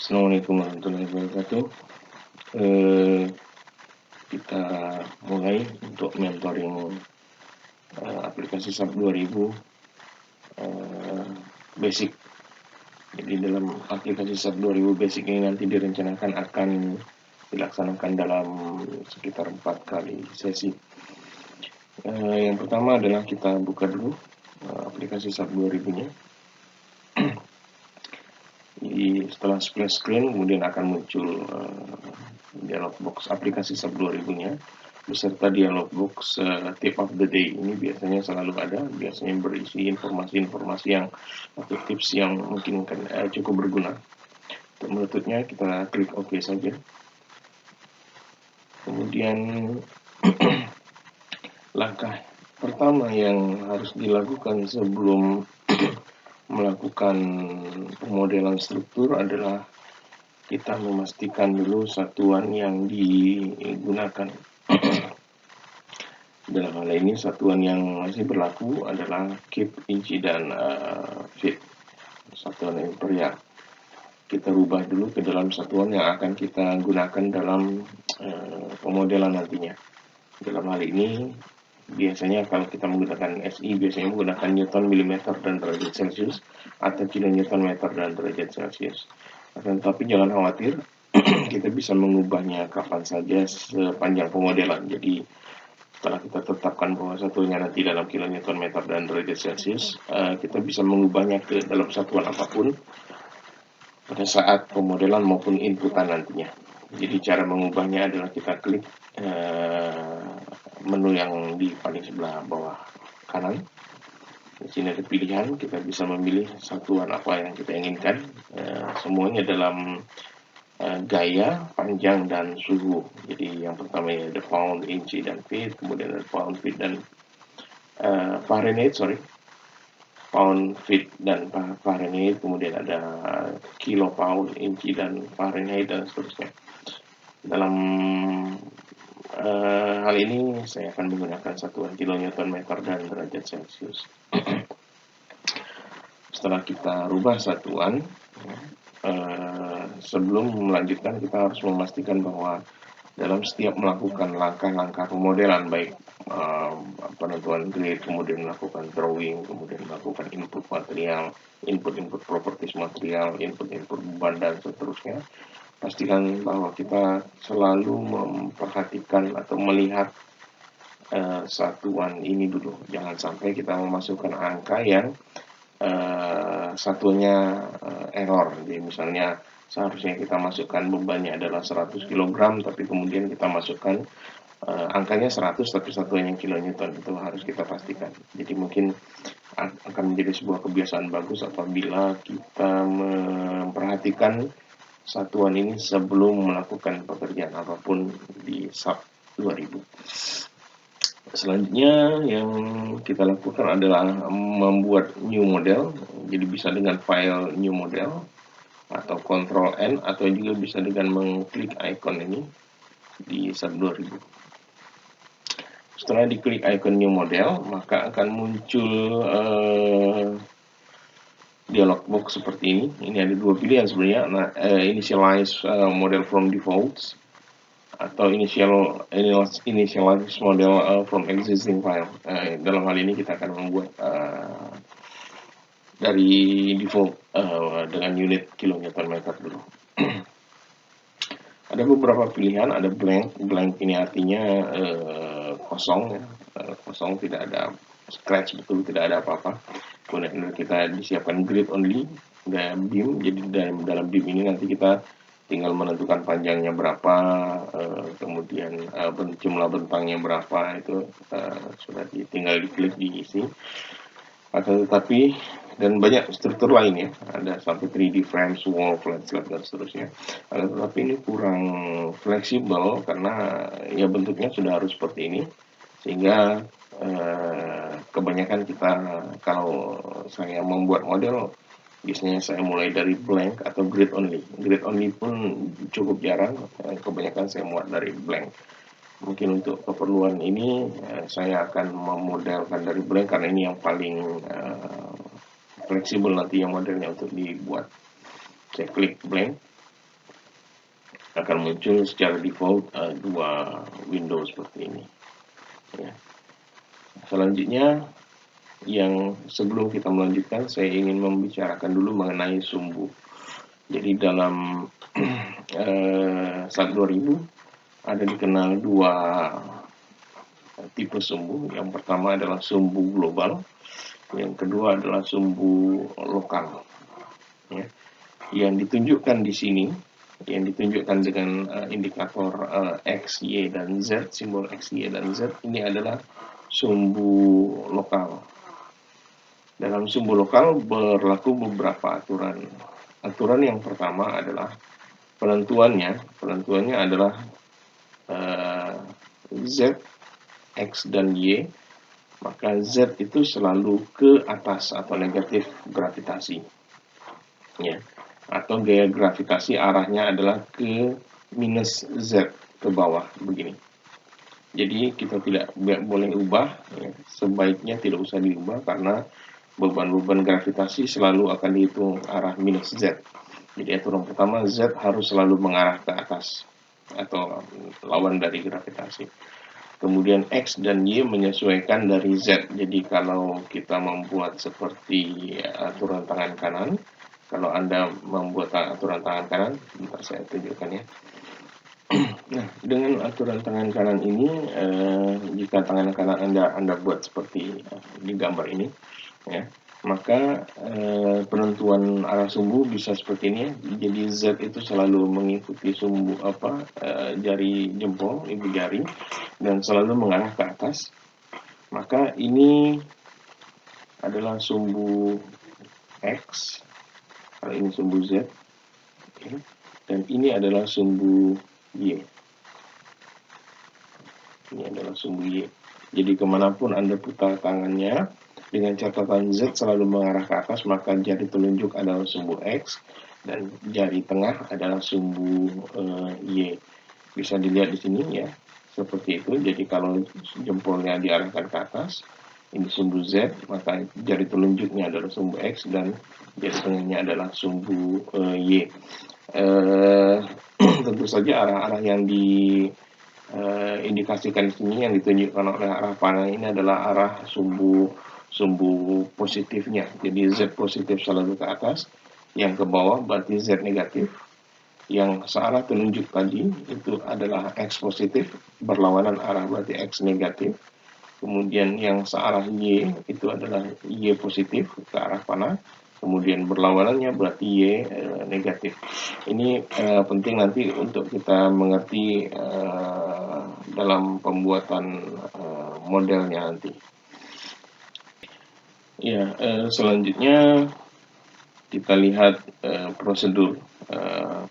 Assalamualaikum warahmatullahi wabarakatuh. Eh, kita mulai untuk mentoring aplikasi SAP 2000 basic. Jadi dalam aplikasi SAP 2000 basic ini nanti direncanakan akan dilaksanakan dalam sekitar 4 kali sesi. Yang pertama adalah kita buka dulu aplikasi SAP 2000-nya. Setelah splash screen kemudian akan muncul dialog box aplikasi SAP 2000-nya beserta dialog box tip of the day. Ini biasanya selalu ada, biasanya berisi informasi-informasi yang atau tips yang mungkin cukup berguna. Untuk menutupnya kita klik OK saja. Kemudian langkah pertama yang harus dilakukan sebelum melakukan pemodelan struktur adalah kita memastikan dulu satuan yang digunakan. Dalam hal ini satuan yang masih berlaku adalah kip, inci, dan feet, satuan imperial. Kita rubah dulu ke dalam satuan yang akan kita gunakan dalam pemodelan nantinya. Dalam hal ini biasanya kalau kita menggunakan SI biasanya menggunakan Newton, milimeter, dan derajat Celcius atau kilonewton, meter, dan derajat Celcius. Tetapi jangan khawatir, kita bisa mengubahnya kapan saja sepanjang pemodelan. Jadi setelah kita tetapkan bahwa satunya nanti dalam kilonewton, meter, dan derajat Celcius, kita bisa mengubahnya ke dalam satuan apapun pada saat pemodelan maupun inputan nantinya. Jadi cara mengubahnya adalah kita klik menu yang di paling sebelah bawah kanan. Di sini ada pilihan, kita bisa memilih satuan apa yang kita inginkan. Semuanya dalam gaya, panjang, dan suhu. Jadi yang pertama ya ada pound, inci, dan feet. Kemudian ada pound, feet, dan Fahrenheit, pound, feet, dan Fahrenheit. Kemudian ada kilo, pound, inci, dan Fahrenheit, dan seterusnya. Dalam hal ini saya akan menggunakan satuan kilonewton, meter, dan derajat Celcius. Setelah kita rubah satuan, sebelum melanjutkan kita harus memastikan bahwa dalam setiap melakukan langkah-langkah pemodelan, baik penentuan grid, kemudian melakukan drawing, kemudian melakukan input material, input properties material, input beban, dan seterusnya, pastikan bahwa kita selalu memperhatikan atau melihat satuan ini dulu. Jangan sampai kita memasukkan angka yang satunya error. Jadi misalnya seharusnya kita masukkan bebannya adalah 100 kg, tapi kemudian kita masukkan angkanya 100 tapi satuannya kilonewton. Itu harus kita pastikan. Jadi mungkin akan menjadi sebuah kebiasaan bagus apabila kita memperhatikan satuan ini sebelum melakukan pekerjaan apapun di SAP 2000. Selanjutnya yang kita lakukan adalah membuat new model. Jadi bisa dengan file new model atau Ctrl N, atau juga bisa dengan mengklik icon ini di SAP 2000. Setelah diklik icon new model, maka akan muncul dialog box seperti ini. Ini ada dua pilihan sebenarnya. Nah, initialize model from defaults atau initialize model from existing file. Dalam hal ini kita akan membuat dari default dengan unit kilonewton meter dulu. Ada beberapa pilihan, ada blank. Blank ini artinya kosong, ya. Kosong, tidak ada scratch, betul tidak ada apa-apa. Kemudian kita disiapkan grid only dan beam. Jadi dalam beam ini nanti kita tinggal menentukan panjangnya berapa, kemudian jumlah bentangnya berapa, itu sudah tinggal diklik diisi. Tetapi dan banyak struktur lain ya, ada sampai 3D frames, wall, flat slab, dan seterusnya. Tetapi ini kurang fleksibel karena ya bentuknya sudah harus seperti ini, sehingga kebanyakan kita, kalau saya membuat model, biasanya saya mulai dari blank atau grid only. Grid only pun cukup jarang, kebanyakan saya muat dari blank. Mungkin untuk keperluan ini saya akan memodelkan dari blank karena ini yang paling fleksibel nanti yang modelnya untuk dibuat. Saya klik blank. akan muncul secara default dua window seperti ini ya. Selanjutnya, yang sebelum kita melanjutkan, saya ingin membicarakan dulu mengenai sumbu. Jadi dalam SAP 2000 ada dikenal dua tipe sumbu. Yang pertama adalah sumbu global, yang kedua adalah sumbu lokal. Ya. Yang ditunjukkan di sini, yang ditunjukkan dengan indikator X, Y, dan Z, simbol X, Y, dan Z, ini adalah sumbu lokal. Dalam sumbu lokal berlaku beberapa aturan. Aturan yang pertama adalah penentuannya adalah Z, X, dan Y, maka Z itu selalu ke atas atau negatif gravitasi ya, atau gaya gravitasi arahnya adalah ke minus Z, ke bawah begini. Jadi kita tidak boleh ubah ya. Sebaiknya tidak usah diubah karena beban-beban gravitasi selalu akan dihitung arah minus Z. Jadi aturan pertama, Z harus selalu mengarah ke atas atau lawan dari gravitasi. Kemudian X dan Y menyesuaikan dari Z. Jadi kalau kita membuat seperti aturan tangan kanan, kalau Anda membuat aturan tangan kanan, bentar saya tunjukkan ya. Nah, dengan aturan tangan kanan ini, jika tangan kanan Anda buat seperti di gambar ini, ya, maka penentuan arah sumbu bisa seperti ini ya. Jadi Z itu selalu mengikuti sumbu jari jempol, ibu jari, dan selalu mengarah ke atas. Maka ini adalah sumbu X, kalau ini sumbu Z, okay, dan ini adalah sumbu Y. Ini adalah sumbu Y. Jadi kemanapun Anda putar tangannya, dengan catatan Z selalu mengarah ke atas, maka jari telunjuk adalah sumbu X, dan jari tengah adalah sumbu Y. Bisa dilihat di sini ya, seperti itu. Jadi kalau jempolnya diarahkan ke atas, ini sumbu Z, maka jari telunjuknya adalah sumbu X, dan jari tengahnya adalah sumbu Y. Tentu saja arah-arah yang diindikasikan di sini, yang ditunjukkan oleh arah panah ini adalah arah sumbu positifnya. Jadi Z positif selalu ke atas, yang ke bawah berarti Z negatif, yang searah telunjuk tadi itu adalah X positif, berlawanan arah berarti X negatif. Kemudian yang searah Y itu adalah Y positif ke arah panah, kemudian berlawanannya berarti Y negatif. Ini penting nanti untuk kita mengerti dalam pembuatan modelnya nanti. Ya, selanjutnya kita lihat prosedur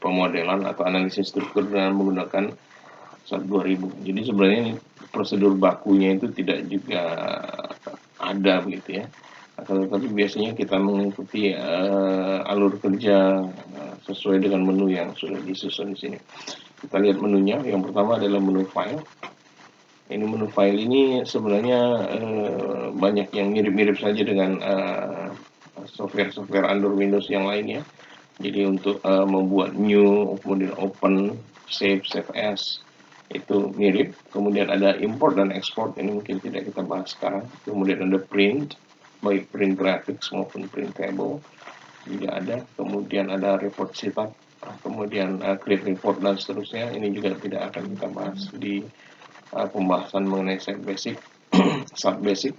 pemodelan atau analisis struktur dengan menggunakan SAP 2000. Jadi sebenarnya ini prosedur bakunya itu tidak juga ada begitu ya. Tetapi biasanya kita mengikuti alur kerja sesuai dengan menu yang sudah disusun di sini. Kita lihat menunya. Yang pertama adalah menu file. Ini menu file ini sebenarnya banyak yang mirip-mirip saja dengan software Android Windows yang lainnya. Jadi untuk membuat new, kemudian open, save as, itu mirip. Kemudian ada import dan export, ini mungkin tidak kita bahas sekarang. Kemudian ada print, baik print graphics maupun print table juga ada. Kemudian ada report setup, kemudian create report dan seterusnya. Ini juga tidak akan kita bahas di pembahasan mengenai SAP basic. SAP basic.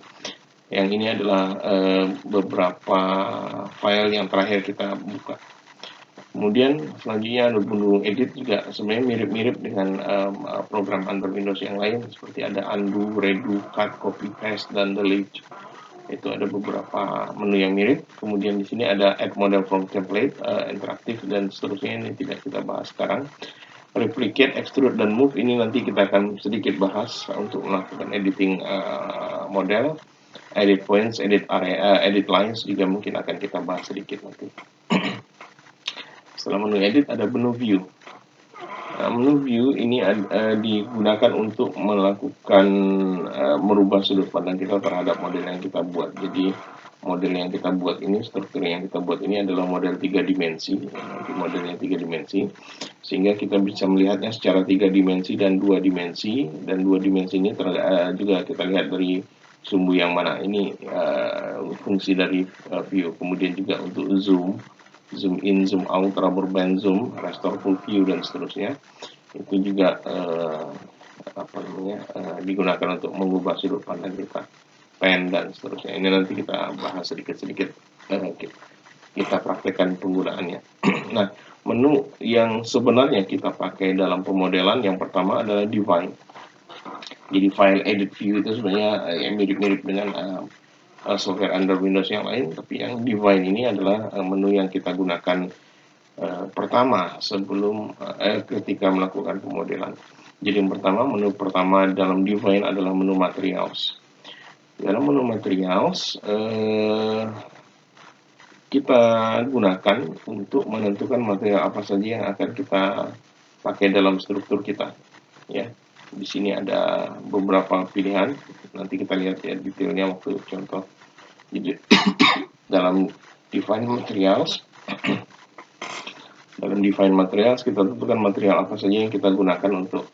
Yang ini adalah beberapa file yang terakhir kita buka. Kemudian selanjutnya ada menu edit, juga sebenarnya mirip-mirip dengan program Android Windows yang lain, seperti ada undo, redo, cut, copy, paste, dan delete. Itu ada beberapa menu yang mirip. Kemudian di sini ada add model from template, interaktif, dan seterusnya. Ini tidak kita bahas sekarang. Replicate, extrude, dan move ini nanti kita akan sedikit bahas untuk melakukan editing model. Edit points, edit area, edit lines juga mungkin akan kita bahas sedikit nanti. Setelah menu edit ada menu view. Menu view ini digunakan untuk melakukan merubah sudut pandang kita terhadap model yang kita buat. Jadi model yang kita buat ini, struktur yang kita buat ini adalah model 3 dimensi, modelnya 3 dimensi, sehingga kita bisa melihatnya secara 3 dimensi dan 2 dimensi, dan 2 dimensi ini juga kita lihat dari sumbu yang mana. Ini fungsi dari view. Kemudian juga untuk zoom in, zoom out, rubber band zoom, restore full view, dan seterusnya. Itu juga digunakan untuk mengubah sudut pandang kita, pen dan seterusnya. Ini nanti kita bahas sedikit-sedikit, kita praktekkan penggunaannya. Nah, menu yang sebenarnya kita pakai dalam pemodelan yang pertama adalah define. Jadi file edit view itu sebenarnya mirip-mirip dengan software under Windows yang lain, tapi yang define ini adalah menu yang kita gunakan pertama sebelum ketika melakukan pemodelan. Jadi yang pertama, menu pertama dalam define adalah menu materials. Dalam menu materials kita gunakan untuk menentukan material apa saja yang akan kita pakai dalam struktur kita. Ya, di sini ada beberapa pilihan. Nanti kita lihat ya detailnya waktu contoh. Jadi dalam define materials, kita tentukan material apa saja yang kita gunakan untuk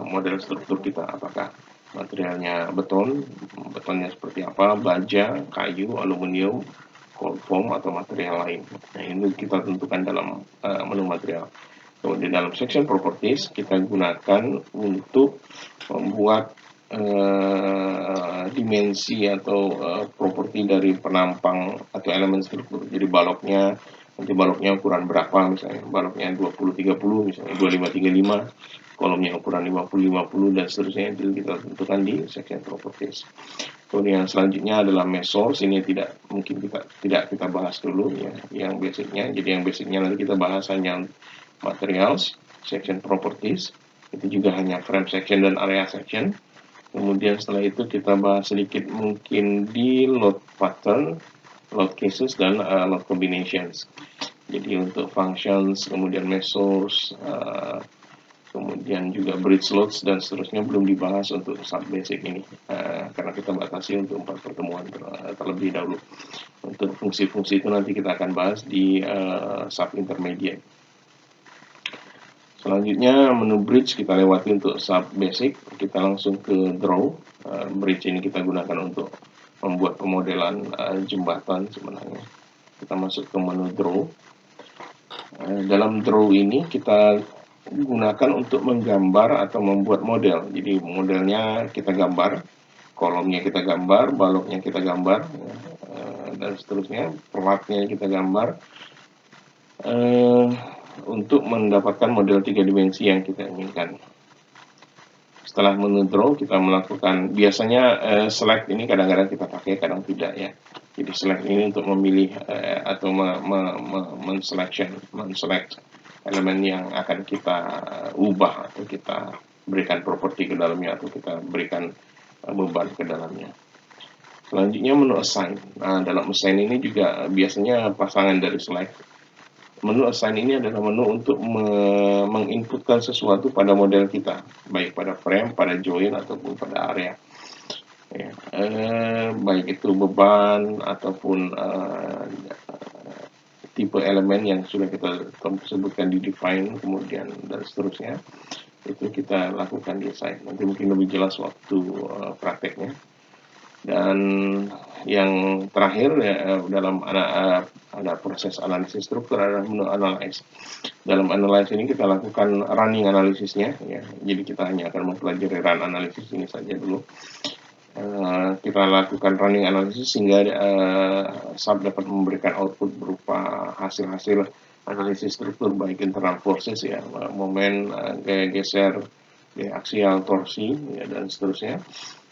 model struktur kita. Apakah materialnya betonnya seperti apa, baja, kayu, aluminium, cold foam, atau material lain. Nah, ini kita tentukan dalam menu material. Kemudian dalam section properties kita gunakan untuk membuat dimensi atau properti dari penampang atau elemen struktur. Jadi baloknya ukuran berapa, misalnya baloknya 20-30, misalnya 25-35, kolomnya ukuran 50-50, dan seterusnya. Itu kita tentukan di section properties. Kemudian selanjutnya adalah mesh source. Ini tidak kita bahas dulu ya, yang basicnya. Jadi yang basicnya nanti kita bahas hanya materials, section properties, itu juga hanya frame section dan area section. Kemudian setelah itu kita bahas sedikit mungkin di load pattern, load cases, dan load combinations. Jadi untuk functions, kemudian mesh source, kemudian juga bridge loads dan seterusnya belum dibahas untuk sub basic ini, karena kita batasi untuk 4 pertemuan terlebih dahulu. Untuk fungsi-fungsi itu nanti kita akan bahas di sub intermediate. Selanjutnya menu bridge kita lewati untuk sub basic, kita langsung ke draw. Bridge ini kita gunakan untuk membuat pemodelan jembatan sebenarnya. Kita masuk ke menu draw. Dalam draw ini kita gunakan untuk menggambar atau membuat model. Jadi modelnya kita gambar, kolomnya kita gambar, baloknya kita gambar, dan seterusnya, pelatnya kita gambar, untuk mendapatkan model 3 dimensi yang kita inginkan. Setelah menu draw kita melakukan, biasanya select ini kadang-kadang kita pakai, kadang tidak ya. Jadi select ini untuk memilih atau men-select elemen yang akan kita ubah atau kita berikan properti ke dalamnya atau kita berikan beban ke dalamnya. Selanjutnya menu assign. Nah, dalam assign ini juga biasanya pasangan dari select. Menu assign ini adalah menu untuk menginputkan sesuatu pada model kita, baik pada frame, pada join, ataupun pada area. Ya, baik itu beban ataupun tipe elemen yang sudah kita sebutkan di define, kemudian dan seterusnya, itu kita lakukan di assign. Nanti mungkin lebih jelas waktu prakteknya. Dan yang terakhir ya, dalam ada proses analisis struktur, ada menu analyze. Dalam analyze ini kita lakukan running analisisnya ya. Jadi kita hanya akan mempelajari run analisis ini saja dulu. Kita lakukan running analisis sehingga sub dapat memberikan output berupa hasil-hasil analisis struktur, baik internal forces ya, momen, gaya geser, gaya aksial, torsi ya, dan seterusnya.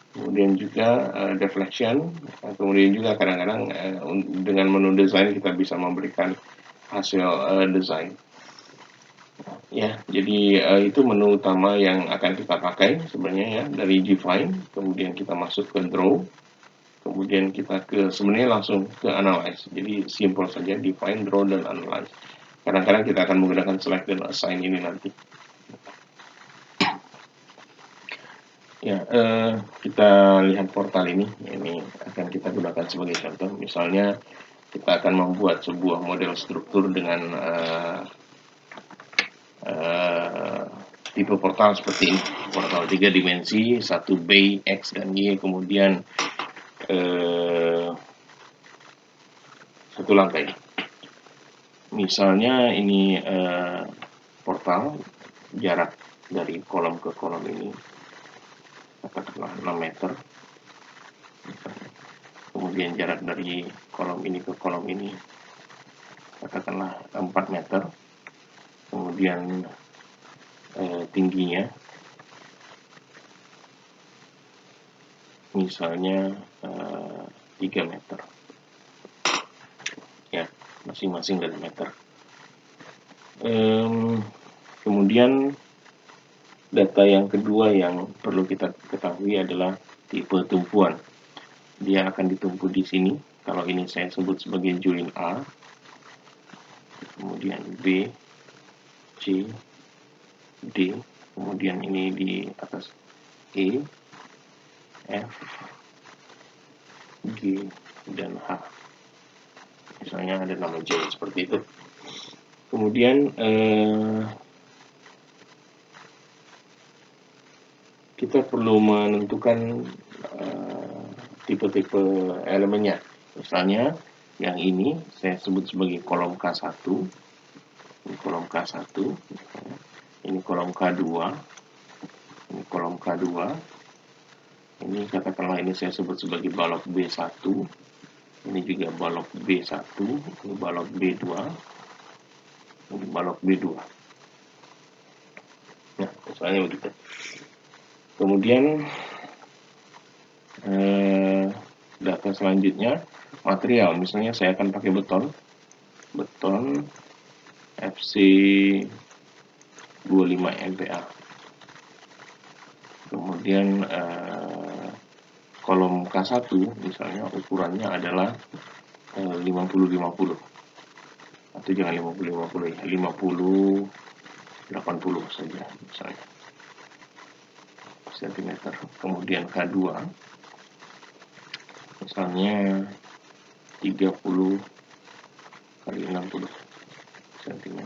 Kemudian juga deflection, kemudian juga kadang-kadang dengan menu design kita bisa memberikan hasil desain. Ya, jadi itu menu utama yang akan kita pakai sebenarnya ya, dari define, kemudian kita masuk ke draw, kemudian kita sebenarnya langsung ke analyze. Jadi simple saja, define, draw, dan analyze. Kadang-kadang kita akan menggunakan select dan assign ini nanti. Ya, kita lihat portal ini akan kita gunakan sebagai contoh. Misalnya kita akan membuat sebuah model struktur dengan tipe portal seperti ini, portal 3 dimensi, 1 bay, X dan Y, kemudian satu lantai. Misalnya ini portal, jarak dari kolom ke kolom ini katakanlah 6 meter. Kemudian jarak dari kolom ini ke kolom ini katakanlah 4 meter. Kemudian tingginya misalnya 3 meter. Ya, masing-masing dari meter. Kemudian data yang kedua yang perlu kita ketahui adalah tipe tumpuan. Dia akan ditumpu di sini. Kalau ini saya sebut sebagai join A, kemudian B, C, D, kemudian ini di atas E, F, G, dan H. Misalnya ada nama J seperti itu. Kemudian kita perlu menentukan tipe-tipe elemennya. Misalnya yang ini saya sebut sebagai kolom K1, ini kolom K1, ini kolom K2, ini kolom K2, ini katakanlah ini saya sebut sebagai balok B1, ini juga balok B1, ini balok B2, ini balok B2. Nah, misalnya begitu. Kemudian data selanjutnya material, misalnya saya akan pakai beton FC 25 MPa. Kemudian kolom K1 misalnya ukurannya adalah 50-50 atau jangan 50-50 ya, 50-80 saja misalnya cm. Kemudian K2 misalnya 30 kali 60 cm.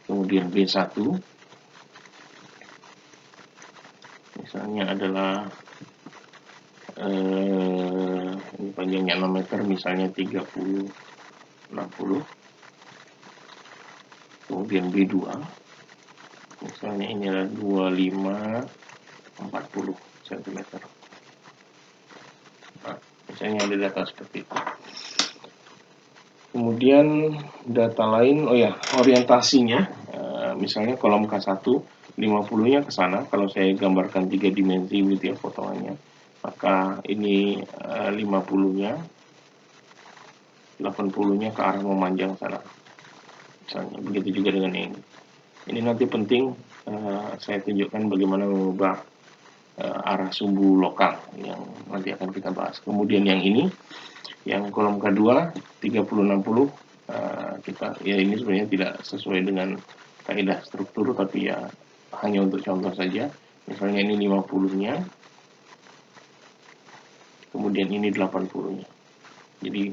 Kemudian B1 misalnya adalah ini panjangnya 6 meter misalnya 30-60. Kemudian B2 misalnya ini adalah 25-40 cm. Nah, misalnya ada data seperti itu. Kemudian data lain, orientasinya, misalnya kolom K1 50-nya ke sana. Kalau saya gambarkan 3 dimensi gitu ya potongannya, maka ini 50-nya 80-nya ke arah memanjang sana. Misalnya begitu juga dengan ini. Ini nanti penting saya tunjukkan bagaimana mengubah arah sumbu lokal yang nanti akan kita bahas. Kemudian yang ini, yang kolom K2 30-60, kita ya ini sebenarnya tidak sesuai dengan kaidah struktur, tapi ya hanya untuk contoh saja. Misalnya ini 50-nya, kemudian ini 80-nya. Jadi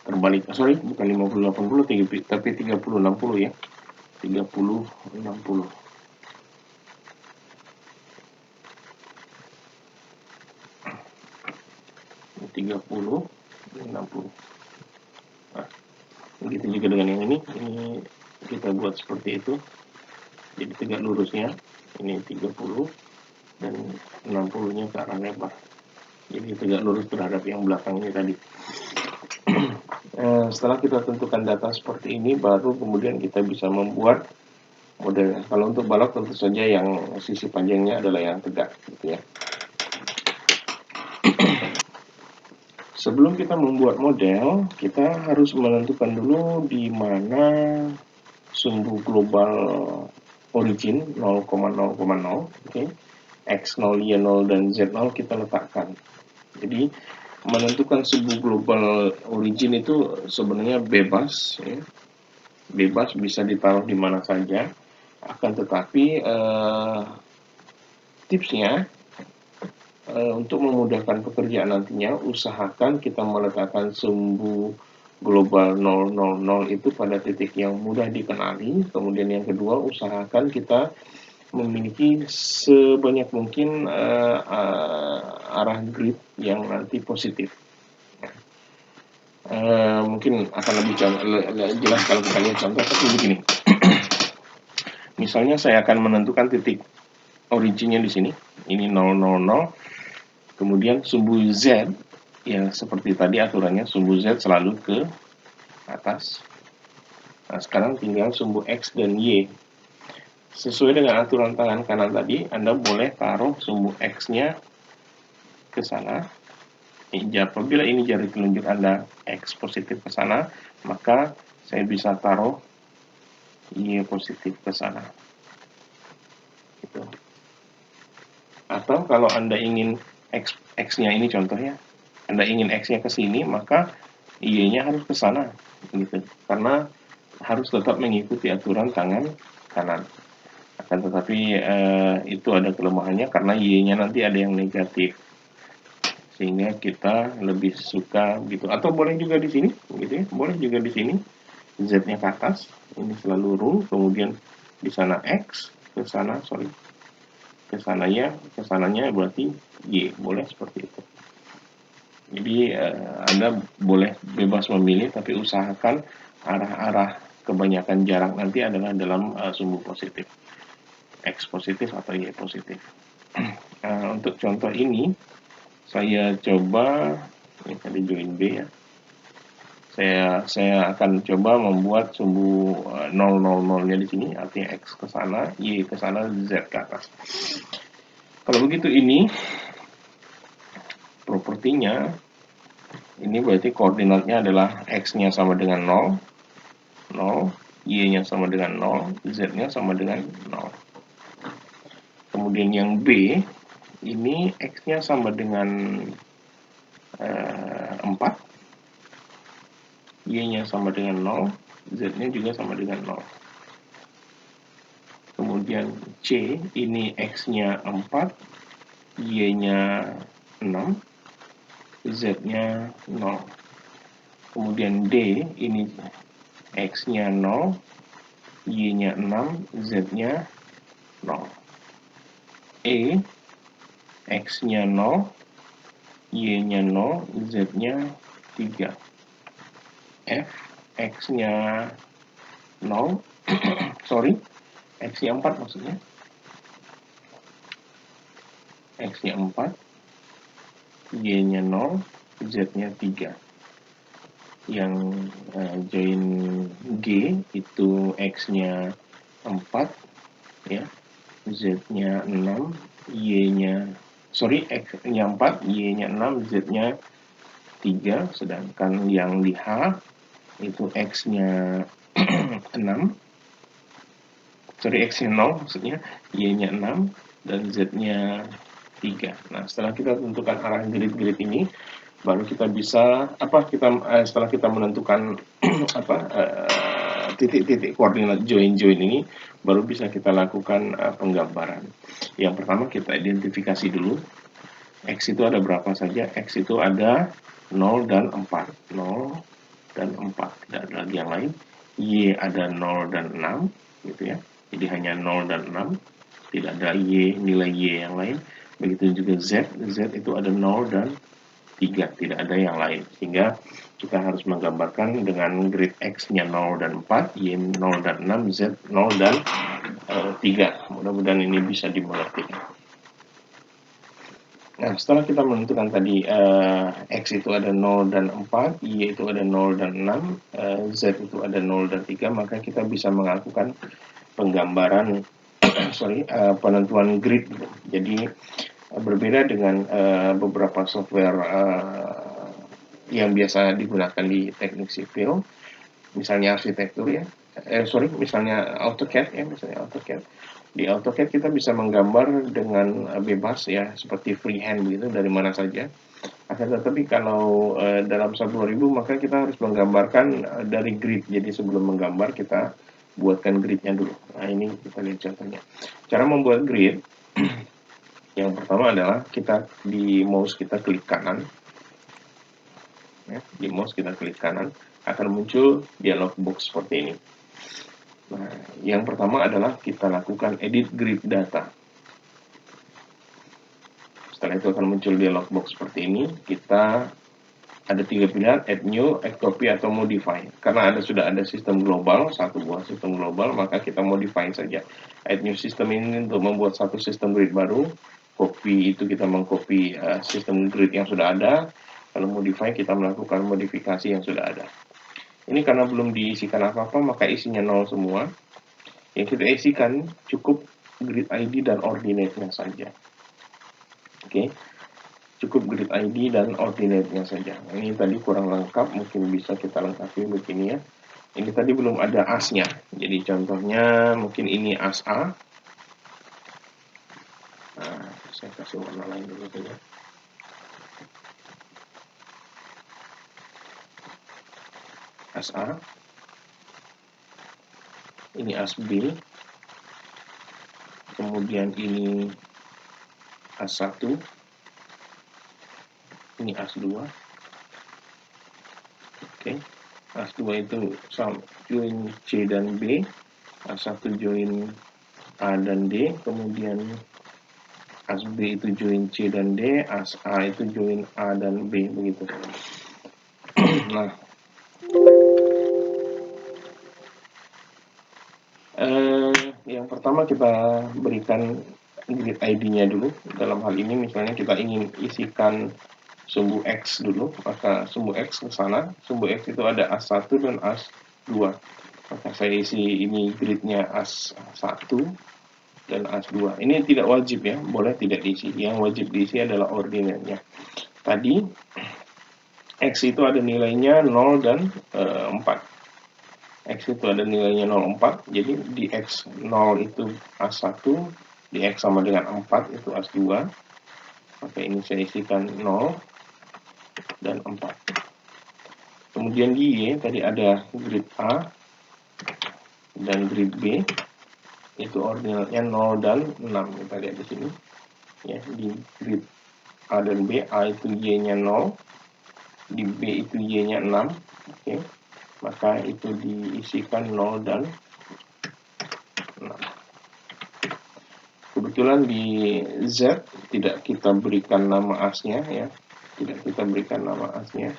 terbalik, bukan 50-80 tapi 30-60 ya, 30-60. Nah, begitu juga dengan yang ini kita buat seperti itu. Jadi tegak lurusnya ini 30 dan 60-nya ke arah lebar. Jadi tegak lurus terhadap yang belakang ini tadi. Setelah kita tentukan data seperti ini, baru kemudian kita bisa membuat modelnya. Kalau untuk balok tentu saja yang sisi panjangnya adalah yang tegak, gitu ya. Sebelum kita membuat model, kita harus menentukan dulu di mana sumbu global origin 0,0,0, okay. X0, Y0, dan Z0 kita letakkan. Jadi menentukan sumbu global origin itu sebenarnya bebas, ya. Bebas bisa ditaruh di mana saja. Akan tetapi tipsnya, untuk memudahkan pekerjaan nantinya, usahakan kita meletakkan sumbu global 000 itu pada titik yang mudah dikenali. Kemudian yang kedua, usahakan kita memiliki sebanyak mungkin arah grid yang nanti positif. Mungkin akan lebih jelas kalau kita lihat contoh seperti begini. Misalnya saya akan menentukan titik originnya di sini, ini 000, kemudian sumbu Z, ya seperti tadi aturannya, sumbu Z selalu ke atas. Nah, sekarang tinggal sumbu X dan Y. Sesuai dengan aturan tangan kanan tadi, Anda boleh taruh sumbu X-nya ke sana. Apabila ini jari telunjuk Anda X positif ke sana, maka saya bisa taruh Y positif ke sana. Gitu. Atau kalau Anda ingin X-nya ini contohnya, Anda ingin X-nya ke sini, maka Y-nya harus ke sana, gitu. Karena harus tetap mengikuti aturan tangan kanan. Akan tetapi itu ada kelemahannya karena Y-nya nanti ada yang negatif, sehingga kita lebih suka gitu. Atau boleh juga di sini, gitu ya. Boleh juga di sini, Z-nya ke atas, ini selalu rule, kemudian di sana X, ke sana, kesananya berarti Y, boleh seperti itu. Jadi Anda boleh bebas memilih, tapi usahakan arah-arah kebanyakan jarak nanti adalah dalam sumbu positif, X positif atau Y positif. Untuk contoh ini, saya coba, ini tadi join B ya, saya akan coba membuat sumbu 000-nya di sini, artinya X ke sana, Y ke sana, Z ke atas. Kalau begitu ini propertinya, ini berarti koordinatnya adalah X-nya sama dengan 0, Y-nya sama dengan 0, Z-nya sama dengan 0. Kemudian yang B, ini X-nya sama dengan 4, Y-nya sama dengan 0, Z-nya juga sama dengan 0. Kemudian C, ini X-nya 4, Y-nya 6, Z-nya 0. Kemudian D, ini X-nya 0, Y-nya 6, Z-nya 0. E, X-nya 0, Y-nya 0, Z-nya 3. F, X-nya 0, X-nya 4 maksudnya. X-nya 4, Y-nya 0, Z-nya 3. Yang join G itu X-nya 4, ya, Z-nya 6, X-nya 4, Y-nya 6, Z-nya 3, sedangkan yang di H itu X-nya 6, X-nya 0 maksudnya, Y-nya 6, dan Z-nya 3. Nah, setelah kita tentukan arah grid-grid ini, baru kita bisa, setelah kita menentukan titik-titik koordinat join ini, baru bisa kita lakukan penggambaran. Yang pertama kita identifikasi dulu, X itu ada berapa saja. X itu ada 0 dan 4, 0 dan 4, tidak ada lagi yang lain. Y ada 0 dan 6, gitu ya, jadi hanya 0 dan 6, tidak ada nilai Y yang lain. Begitu juga Z itu ada 0 dan 3, tidak ada yang lain, sehingga kita harus menggambarkan dengan grid X-nya 0 dan 4, Y 0 dan 6, Z 0 dan 3. Mudah-mudahan ini bisa dimengerti. Nah, setelah kita menentukan tadi X itu ada 0 dan 4, Y itu ada 0 dan 6, Z itu ada 0 dan 3, maka kita bisa melakukan penggambaran penentuan grid. Jadi berbeda dengan beberapa software yang biasa digunakan di teknik sipil, misalnya arsitektur ya, misalnya AutoCAD ya, Di AutoCAD kita bisa menggambar dengan bebas ya, seperti freehand begitu dari mana saja. Akan tetapi kalau dalam SAP 2000 maka kita harus menggambarkan dari grid. Jadi sebelum menggambar kita buatkan gridnya dulu. Nah, ini kita lihat contohnya. Cara membuat grid Yang pertama adalah kita di mouse kita klik kanan, ya, di mouse kita klik kanan akan muncul dialog box seperti ini. Nah, yang pertama adalah kita lakukan edit grid data. Setelah itu akan muncul dialog box seperti ini. Kita ada 3 pilihan, add new, add copy, atau modify. Karena sudah ada sistem global, satu buah sistem global, maka kita modify saja. Add new system ini untuk membuat satu sistem grid baru. Copy itu kita mengcopy sistem grid yang sudah ada. Kalau modify kita melakukan modifikasi yang sudah ada. Ini karena belum diisikan apa-apa, maka isinya 0 semua. Yang kita isikan cukup grid ID dan ordinate-nya saja. Oke, cukup grid ID dan ordinate-nya saja. Ini tadi kurang lengkap, mungkin bisa kita lengkapi begini ya. Ini tadi belum ada as-nya. Jadi contohnya mungkin ini as A. Nah, saya kasih warna lain dulu saja. As A. Ini as B. Kemudian ini as 1. Ini as 2. Oke. As 2 itu join C dan B. As 1 join A dan D. Kemudian as B itu join C dan D. As A itu join A dan B. Begitu. Nah, yang pertama kita berikan grid ID-nya dulu. Dalam hal ini misalnya kita ingin isikan sumbu X dulu, maka sumbu X ke sana. Sumbu X itu ada as 1 dan as 2. Maka saya isi ini gridnya as 1 dan as 2. Ini tidak wajib ya, boleh tidak diisi. Yang wajib diisi adalah ordinate-nya. Tadi X itu ada nilainya 0 dan 4. X itu ada nilainya 0, 4. Jadi di X 0 itu as 1, di X sama dengan 4 itu as 2. Maka ini saya isikan 0 dan 4. Kemudian di Y tadi ada grid A dan grid B. Itu ordinalnya 0 dan 6. Kita lihat di sini. Ya, di grid A dan B, A itu Y-nya 0, di B itu Y-nya 6. Oke. Maka itu diisikan 0 dan 6. Kebetulan di Z tidak kita berikan nama asnya ya, tidak kita berikan nama asnya,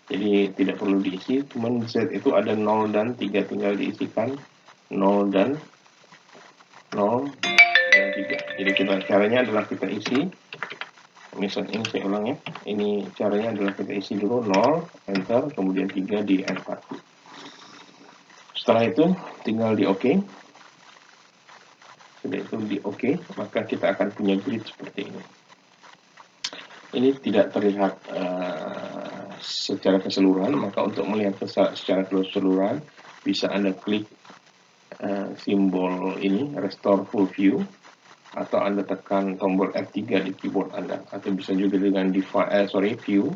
jadi tidak perlu diisi. Cuman Z itu ada 0 dan 3, tinggal diisikan 0 dan 0 dan 3. Jadi caranya adalah kita isi. Misalnya ini saya ulang ya. Ini caranya adalah kita isi dulu 0, enter, kemudian 3 di enter. Setelah itu tinggal di OK. Sudah itu di OK, maka kita akan punya grid seperti ini. Ini tidak terlihat secara keseluruhan, maka untuk melihat secara keseluruhan bisa Anda klik simbol ini, Restore Full View, atau Anda tekan tombol F3 di keyboard Anda, atau bisa juga dengan View,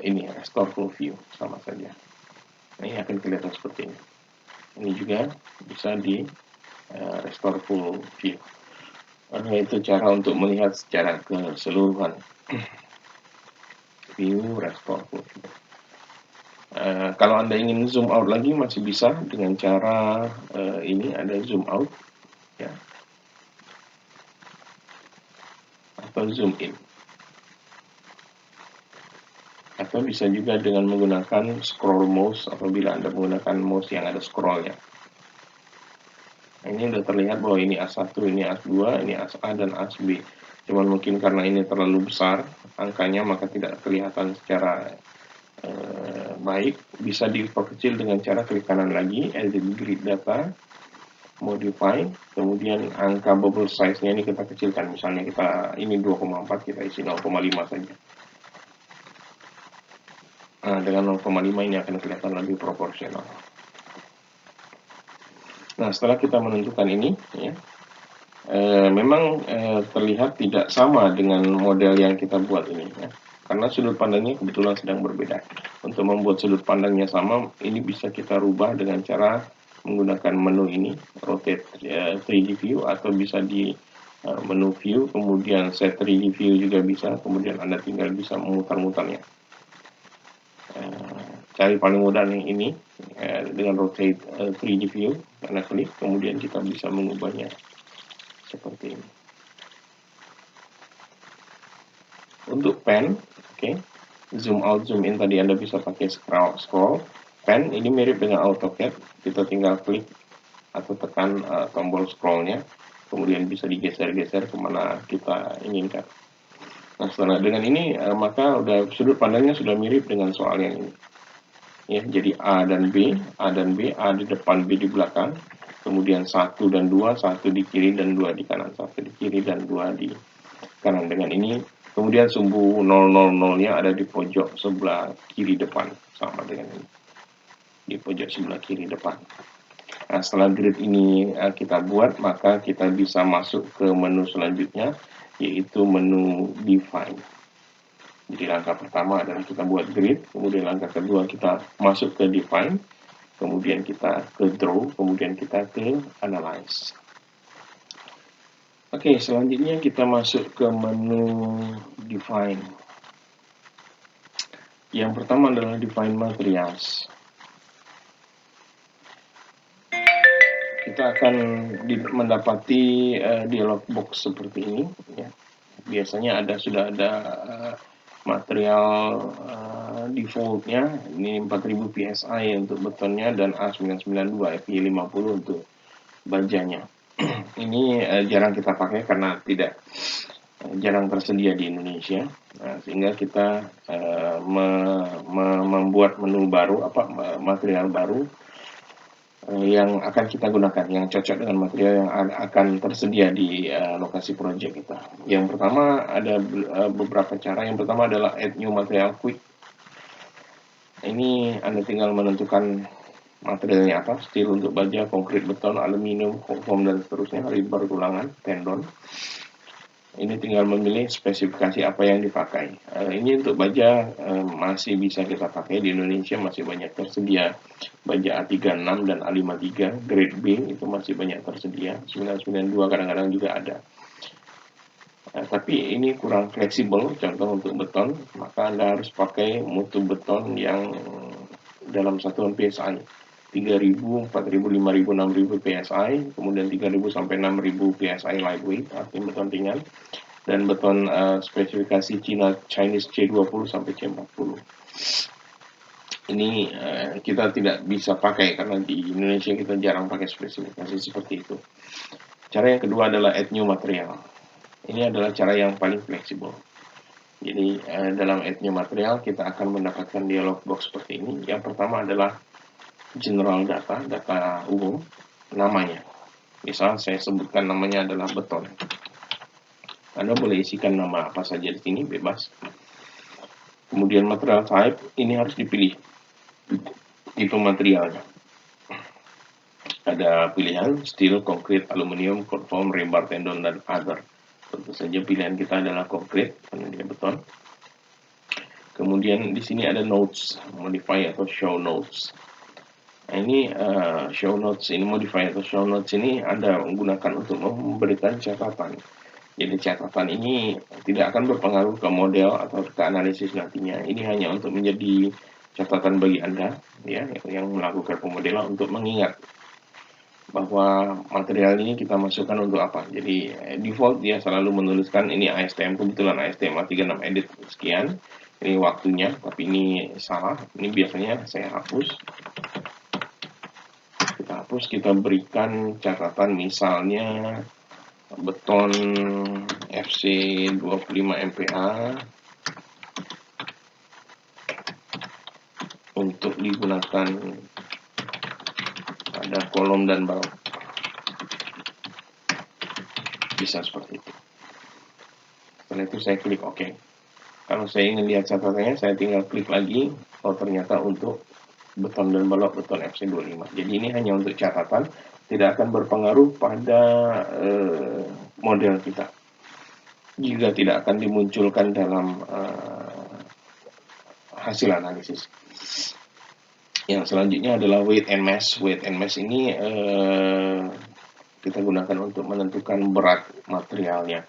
ini Restore Full View, sama saja. Ini akan kelihatan seperti ini. Ini juga bisa di Restore Full View. Itu cara untuk melihat secara keseluruhan. View, Restore Full View. Kalau Anda ingin zoom out lagi masih bisa dengan cara ini ada zoom out ya, atau zoom in, atau bisa juga dengan menggunakan scroll mouse apabila Anda menggunakan mouse yang ada scrollnya. Nah, ini sudah terlihat bahwa ini as 1, ini as 2, ini as A dan as B. Cuman mungkin karena ini terlalu besar angkanya maka tidak kelihatan secara baik. Bisa diperkecil dengan cara klik kanan lagi, edit grid data, modify, kemudian angka bubble size-nya ini kita kecilkan. Misalnya ini 2,4, kita isi 0,5 saja. Nah, dengan 0,5 ini akan kelihatan lebih proporsional. Nah, setelah kita menentukan ini, ya, memang terlihat tidak sama dengan model yang kita buat ini, ya. Karena sudut pandangnya kebetulan sedang berbeda. Untuk membuat sudut pandangnya sama, ini bisa kita rubah dengan cara menggunakan menu ini, rotate 3D view, atau bisa di menu view, kemudian set 3D view juga bisa, kemudian Anda tinggal bisa memutar-mutarnya. Cari paling mudah nih ini dengan rotate 3D view, Anda klik, kemudian kita bisa mengubahnya seperti ini. Untuk pen, oke, zoom out, zoom in tadi Anda bisa pakai scroll. Pen ini mirip dengan AutoCAD, kita tinggal klik atau tekan tombol scrollnya, kemudian bisa digeser-geser kemana kita inginkan. Nah, setelah dengan ini maka sudut pandangnya sudah mirip dengan soal yang ini. Ya, jadi A dan B, A di depan, B di belakang, kemudian 1 dan 2, 1 di kiri dan 2 di kanan, 1 di kiri dan 2 di kanan. Dengan ini, kemudian sumbu 000-nya ada di pojok sebelah kiri depan, sama dengan ini, di pojok sebelah kiri depan. Nah, setelah grid ini kita buat, maka kita bisa masuk ke menu selanjutnya, yaitu menu define. Jadi langkah pertama adalah kita buat grid, kemudian langkah kedua kita masuk ke define, kemudian kita ke draw, kemudian kita ke analyze. Oke, selanjutnya kita masuk ke menu define. Yang pertama adalah define materials. Kita akan mendapati dialog box seperti ini, ya. Biasanya sudah ada material defaultnya, ini 4000 PSI untuk betonnya dan A992 FI50 untuk bajanya. Ini jarang kita pakai karena jarang tersedia di Indonesia, sehingga kita membuat menu baru, material baru yang akan kita gunakan, yang cocok dengan material yang akan tersedia di lokasi proyek kita. Yang pertama ada beberapa cara. Yang pertama adalah add new material quick. Ini Anda tinggal menentukan materialnya apa, steel untuk baja, konkrit, beton, aluminium, foam dan seterusnya, rebar, tulangan, tendon. Ini tinggal memilih spesifikasi apa yang dipakai. Ini untuk baja masih bisa kita pakai di Indonesia, masih banyak tersedia baja A36 dan A53, grade B itu masih banyak tersedia, 992 kadang-kadang juga ada. Tapi ini kurang fleksibel, contoh untuk beton, maka Anda harus pakai mutu beton yang dalam satuan PSI. 3000, 4000, 5000, 6000 PSI, kemudian 3000 sampai 6000 PSI lightweight, artinya beton ringan, dan beton spesifikasi Chinese C20 sampai C40. Ini kita tidak bisa pakai karena di Indonesia kita jarang pakai spesifikasi seperti itu. Cara yang kedua adalah add new material. Ini adalah cara yang paling fleksibel. Jadi dalam add new material kita akan mendapatkan dialog box seperti ini. Yang pertama adalah general data umum, namanya. Misal saya sebutkan namanya adalah beton. Anda boleh isikan nama apa saja di sini, bebas. Kemudian material type, ini harus dipilih tipe materialnya. Ada pilihan steel, konkrit, aluminium, foam, rebar, tendon, dan other. Tentu saja pilihan kita adalah konkrit, karena dia beton. Kemudian di sini ada notes, modify atau show notes. Nah, ini show notes ini, modify atau show notes ini Anda menggunakan untuk memberikan catatan. Jadi catatan ini tidak akan berpengaruh ke model atau ke analisis nantinya. Ini hanya untuk menjadi catatan bagi Anda, ya, yang melakukan pemodelan untuk mengingat bahwa material ini kita masukkan untuk apa. Jadi default dia selalu menuliskan ini ASTM, kebetulan ASTM A36 edit sekian. Ini waktunya, tapi ini salah. Ini biasanya saya hapus. Kita berikan catatan misalnya beton FC 25 MPa untuk digunakan pada kolom dan balok. Bisa seperti itu. Setelah itu saya klik OK. Kalau saya ingin lihat catatannya, saya tinggal klik lagi. Oh, ternyata untuk beton dan balok beton FC25. Jadi ini hanya untuk catatan, tidak akan berpengaruh pada model kita. Juga tidak akan dimunculkan dalam hasil analisis. Yang selanjutnya adalah weight and mass. Weight and mass ini kita gunakan untuk menentukan berat materialnya.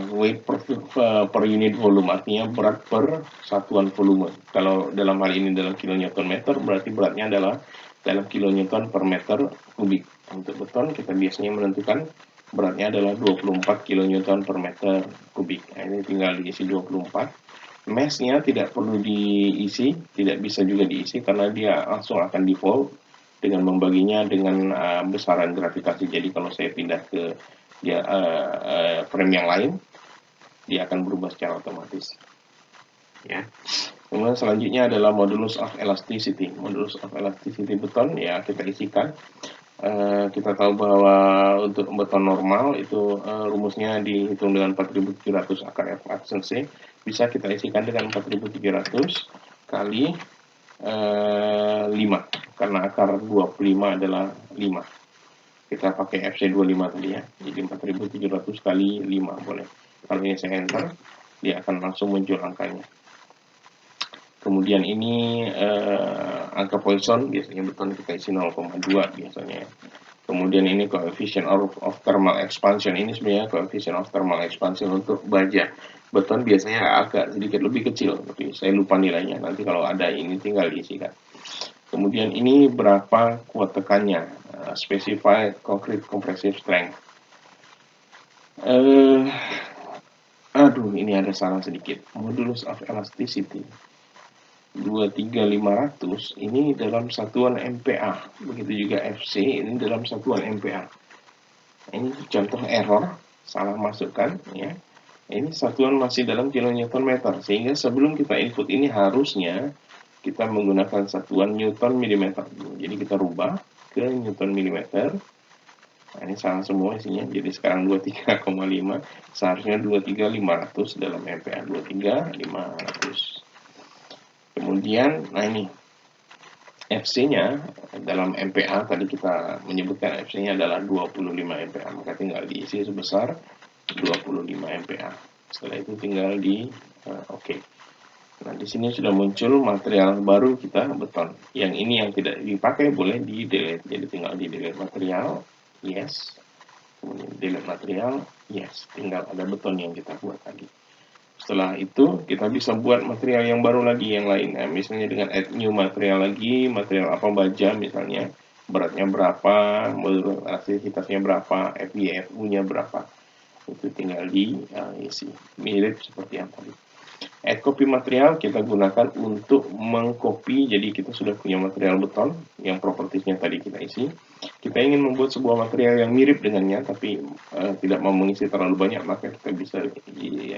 Weight per unit volume, artinya berat per satuan volume. Kalau dalam hal ini dalam kilonewton meter, berarti beratnya adalah dalam kilonewton per meter kubik. Untuk beton kita biasanya menentukan beratnya adalah 24 kilonewton per meter kubik. Nah, ini tinggal diisi 24. Meshnya tidak perlu diisi, tidak bisa juga diisi karena dia langsung akan default dengan membaginya dengan besaran gravitasi. Jadi kalau saya pindah ke frame yang lain, dia akan berubah secara otomatis. Ya. Kemudian selanjutnya adalah modulus of elasticity. Modulus of elasticity beton ya kita isikan. Kita tahu bahwa untuk beton normal itu rumusnya dihitung dengan 4700 akar F aksen C. Bisa kita isikan dengan 4700 kali 5 karena akar 25 adalah 5. Kita pakai FC25 tadi ya, jadi 4700 kali 5 boleh. Kalau ini saya enter, dia akan langsung muncul angkanya. Kemudian ini angka Poisson, biasanya beton kita isi 0,2 biasanya. Kemudian ini coefficient of thermal expansion, ini sebenarnya coefficient of thermal expansion untuk baja. Beton biasanya agak sedikit lebih kecil, tapi saya lupa nilainya, nanti kalau ada ini tinggal diisikan. Kemudian ini berapa kuat tekannya, specified concrete compressive strength. Ini ada salah sedikit. Modulus of elasticity 23500 ini dalam satuan MPa, begitu juga FC ini dalam satuan MPa. Ini contoh error, salah masukkan ya. Ini satuan masih dalam kilonewton meter, sehingga sebelum kita input ini harusnya kita menggunakan satuan Newton milimeter. Jadi kita rubah ke Newton milimeter. Nah, ini salah semua isinya. Jadi sekarang 23,5, seharusnya 23500 dalam MPa, 23500. Kemudian, nah ini FC-nya dalam MPa, tadi kita menyebutkan FC-nya adalah 25 MPa, maka tinggal diisi sebesar 25 MPa. Setelah itu tinggal di oke. Nah, di sini sudah muncul material baru kita, beton. Yang ini yang tidak dipakai boleh di-delete. Jadi tinggal di-delete material, yes. Kemudian delete material, yes. Tinggal ada beton yang kita buat lagi. Setelah itu, kita bisa buat material yang baru lagi, yang lain. Nah, misalnya dengan add new material lagi, material apa, baja misalnya. Beratnya berapa, elastisitasnya berapa, FGFU-nya berapa. Itu tinggal diisi. Mirip seperti yang tadi. Add copy material kita gunakan untuk mengcopy, jadi kita sudah punya material beton yang propertiesnya tadi kita isi. Kita ingin membuat sebuah material yang mirip dengannya, tapi tidak mau mengisi terlalu banyak, maka kita bisa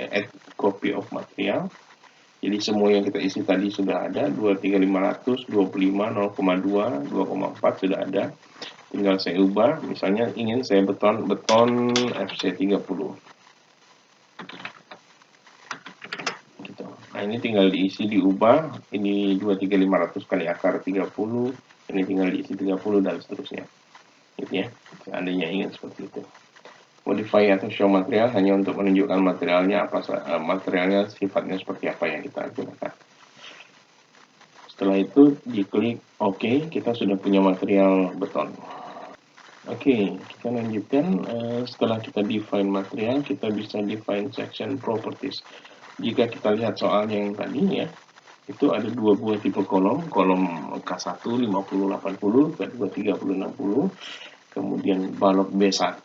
add copy of material. Jadi semua yang kita isi tadi sudah ada, 23500, 25, 0,2, 2,4 sudah ada. Tinggal saya ubah, misalnya ingin saya beton FC30. Nah, ini tinggal diisi, diubah, ini 23500 kali akar 30, ini tinggal diisi 30 dan seterusnya. Gitu ya, seandainya ingin seperti itu. Modify atau show material hanya untuk menunjukkan materialnya materialnya sifatnya seperti apa yang kita gunakan. Setelah itu diklik OK, kita sudah punya material beton. Oke, kita lanjutkan. Setelah kita define material, kita bisa define section properties. Jika kita lihat soalnya yang tadi ya, itu ada dua buah tipe kolom K1 50-80, K2 30-60, kemudian balok B1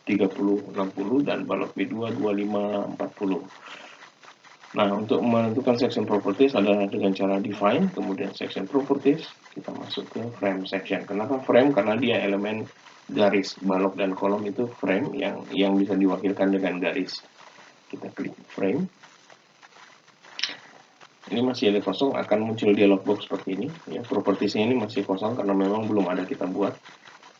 30-60, dan balok B2 25-40. Nah, untuk menentukan section properties adalah dengan cara define, kemudian section properties, kita masuk ke frame section. Kenapa frame? Karena dia elemen garis, balok dan kolom itu frame yang bisa diwakilkan dengan garis. Kita klik frame. Ini masih ada kosong, akan muncul dialog box seperti ini. Ya, propertiesnya ini masih kosong karena memang belum ada kita buat.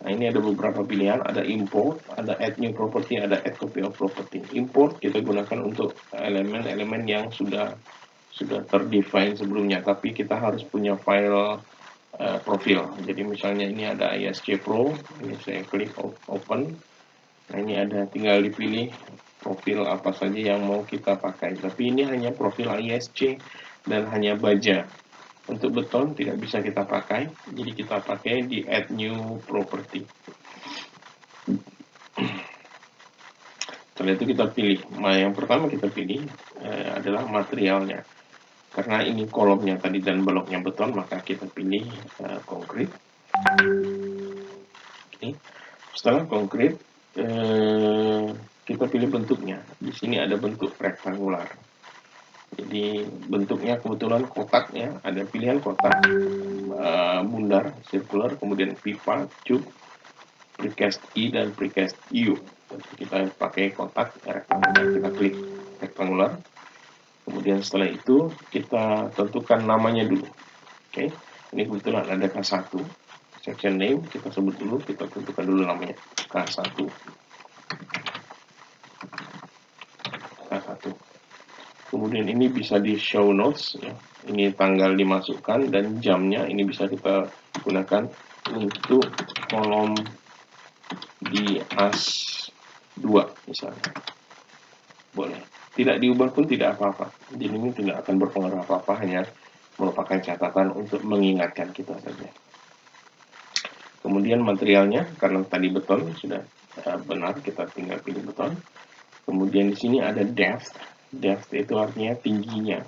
Nah, ini ada beberapa pilihan, ada import, ada add new property, ada add copy of property. Import kita gunakan untuk elemen-elemen yang sudah terdefine sebelumnya, tapi kita harus punya file profil. Jadi misalnya ini ada ISC Pro, ini saya klik open. Nah, ini ada, tinggal dipilih profil apa saja yang mau kita pakai. Tapi ini hanya profil ISC dan hanya baja. Untuk beton tidak bisa kita pakai, jadi kita pakai di add new property. Setelah itu kita pilih, yang pertama kita pilih adalah materialnya. Karena ini kolomnya tadi dan bloknya beton, maka kita pilih konkrit. Oke. Setelah konkrit, kita pilih bentuknya. Di sini ada bentuk rektangular. Jadi bentuknya kebetulan kotaknya ada pilihan kotak, bundar, circular, kemudian pipa, tube, precast I dan precast U. Kita pakai kotak rektangular, kita klik rektangular. Kemudian setelah itu kita tentukan namanya dulu. Oke, ini kebetulan ada K1. Section name kita sebut dulu, kita tentukan dulu namanya K1. K1. Kemudian ini bisa di show notes ya. Ini tanggal dimasukkan dan jamnya ini bisa kita gunakan untuk kolom di AS2 misalnya. Boleh. Tidak diubah pun tidak apa-apa. Jadi ini tidak akan berpengaruh apa-apa, hanya merupakan catatan untuk mengingatkan kita saja. Kemudian materialnya, karena tadi beton sudah benar, kita tinggal pilih beton. Kemudian di sini ada depth. Depth itu artinya tingginya.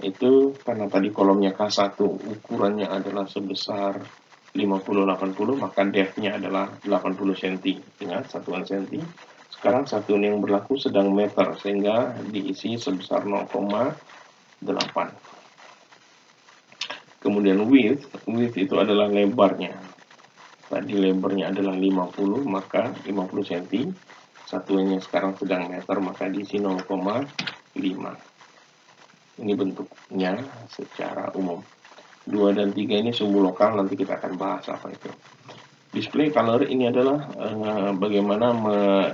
Itu karena tadi kolomnya K1 ukurannya adalah sebesar 50-80, maka depth-nya adalah 80 cm. Ingat, satuan cm. Sekarang satuan yang berlaku sedang meter, sehingga diisi sebesar 0,8. Kemudian width itu adalah lebarnya. Tadi lebarnya adalah 50, maka 50 cm. Satuannya sekarang sedang meter, maka diisi 0,5. Ini bentuknya secara umum. 2 dan 3 ini sumbu lokal, nanti kita akan bahas apa itu. Display color ini adalah bagaimana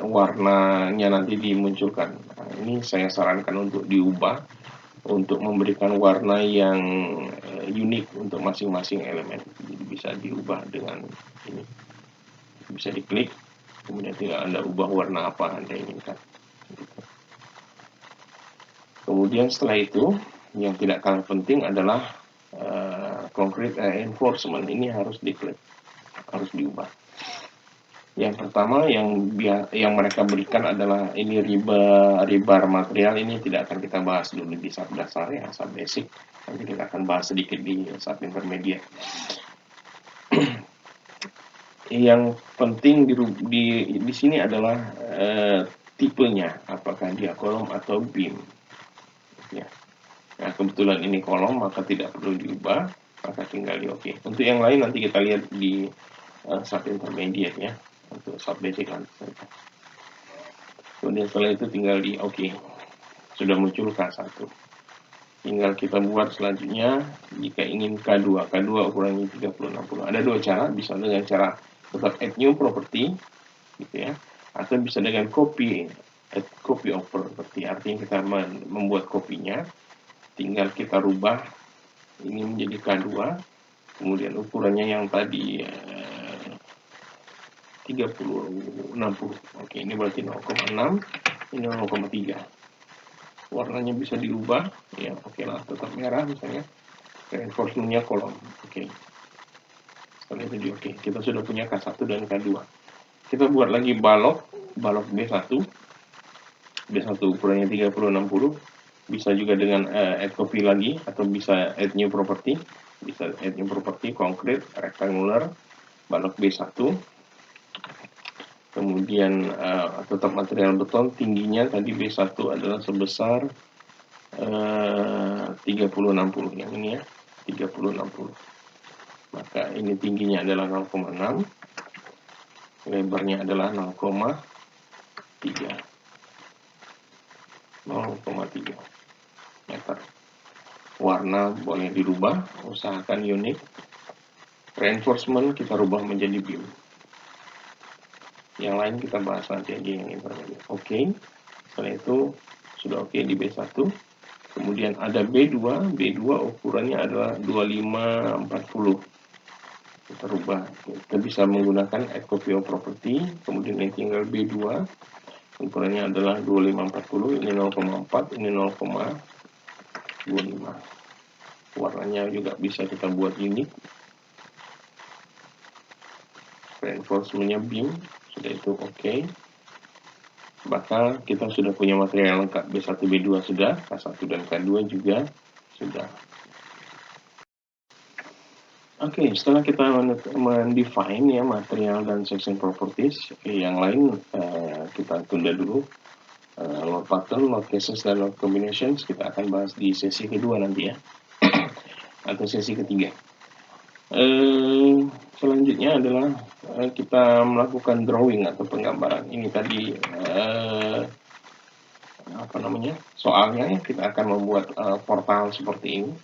warnanya nanti dimunculkan. Nah, ini saya sarankan untuk diubah, untuk memberikan warna yang unik untuk masing-masing elemen. Jadi bisa diubah dengan ini. Bisa diklik, kemudian tinggal Anda ubah warna apa Anda inginkan. Kemudian setelah itu, yang tidak kalah penting adalah concrete enforcement. Ini harus diklik, harus diubah. Yang pertama yang mereka berikan adalah ini rebar material. Ini tidak akan kita bahas dulu di sub dasar ya, sub basic. Nanti kita akan bahas sedikit di sub intermediate. Yang penting di sini adalah tipenya, apakah dia kolom atau beam. Ya. Nah, kebetulan ini kolom, maka tidak perlu diubah, maka tinggal di OK. Untuk yang lain nanti kita lihat di sub intermediate ya, untuk sub basic nanti saja. Kemudian setelah itu tinggal di OK. Sudah muncul K1. Tinggal kita buat selanjutnya jika ingin K2. K2 ukurannya 30-60. Ada dua cara, bisa dengan cara tetap add new property gitu ya, atau bisa dengan copy of property. Artinya kita membuat kopinya, tinggal kita rubah ini menjadi K2, kemudian ukurannya yang tadi 30-60. Oke, ini berarti 0,6, ini 0,3. Warnanya bisa diubah ya. Oke lah, tetap merah misalnya. Reinforcementnya kolom. Oke. Setelah itu di OK. Kita sudah punya K1 dan K2. Kita buat lagi balok B1. B1 ukurannya 30-60. Bisa juga dengan add copy lagi, atau bisa add new property. Bisa add new property, concrete, rectangular, balok B1. Kemudian tetap material beton, tingginya tadi B1 adalah sebesar 30-60, yang ini ya, 30-60. Maka ini tingginya adalah 0,6, lebarnya adalah 0,3 meter. Warna boleh dirubah, usahakan unik. Reinforcement kita rubah menjadi beam. Yang lain kita bahas nanti aja yang intermediate. Oke. Setelah itu sudah oke di B1. Kemudian ada B2. B2 ukurannya adalah 25-40. Kita rubah. Kita bisa menggunakan add copy of property. Kemudian yang tinggal B2. Ukurannya adalah 25-40. Ini 0,4. Ini 0,25. Warnanya juga bisa kita buat unik. Reinforcement-nya beam, sudah itu oke. Maka kita sudah punya material lengkap. B1, B2 sudah, K1 dan K2 juga sudah. Oke, setelah kita mendefine ya material dan section properties, yang lain kita tunda dulu. Load pattern, load cases, dan load combinations kita akan bahas di sesi kedua nanti ya, atau sesi ketiga. Selanjutnya adalah kita melakukan drawing atau penggambaran. Ini tadi soalnya kita akan membuat portal seperti ini.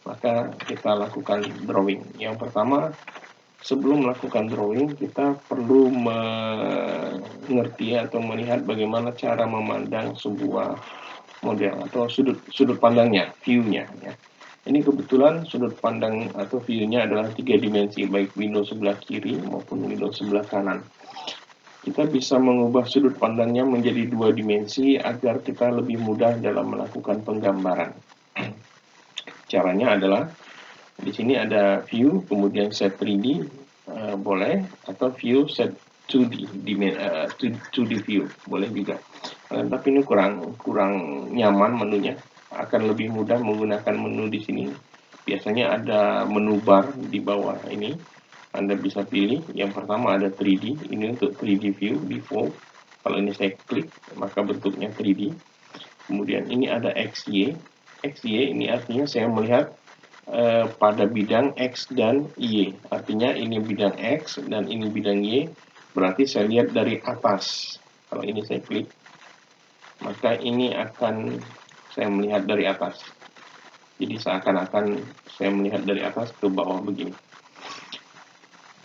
Maka kita lakukan drawing. Yang pertama, sebelum melakukan drawing, kita perlu mengerti atau melihat bagaimana cara memandang sebuah model atau sudut pandangnya, view-nya. Ya. Ini kebetulan sudut pandang atau view-nya adalah 3 dimensi, baik window sebelah kiri maupun window sebelah kanan. Kita bisa mengubah sudut pandangnya menjadi 2 dimensi agar kita lebih mudah dalam melakukan penggambaran. Caranya adalah di sini ada view, kemudian set 3D boleh, atau view set 2D, 2D view boleh juga. Tapi ini kurang nyaman menunya. Akan lebih mudah menggunakan menu di sini. Biasanya ada menu bar di bawah ini. Anda bisa pilih. Yang pertama ada 3D. Ini untuk 3D view default. Kalau ini saya klik, maka bentuknya 3D. Kemudian ini ada XY. XY ini artinya saya melihat pada bidang X dan Y. Artinya ini bidang X dan ini bidang Y. Berarti saya lihat dari atas. Kalau ini saya klik, maka ini akan saya melihat dari atas. Jadi seakan-akan saya melihat dari atas ke bawah begini.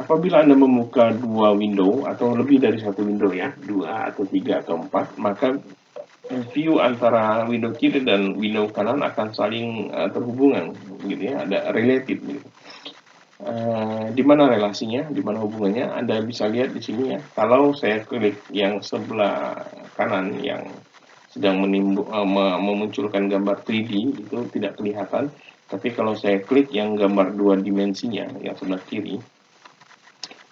Apabila Anda membuka 2 window atau lebih dari 1 window ya, 2 atau 3 atau 4, maka view antara window kiri dan window kanan akan saling terhubungan, gitu ya, ada related. Gitu. Di mana relasinya, di mana hubungannya, Anda bisa lihat di sini ya. Kalau saya klik yang sebelah kanan yang sedang memunculkan gambar 3D itu tidak kelihatan, tapi kalau saya klik yang gambar 2 dimensinya yang sebelah kiri,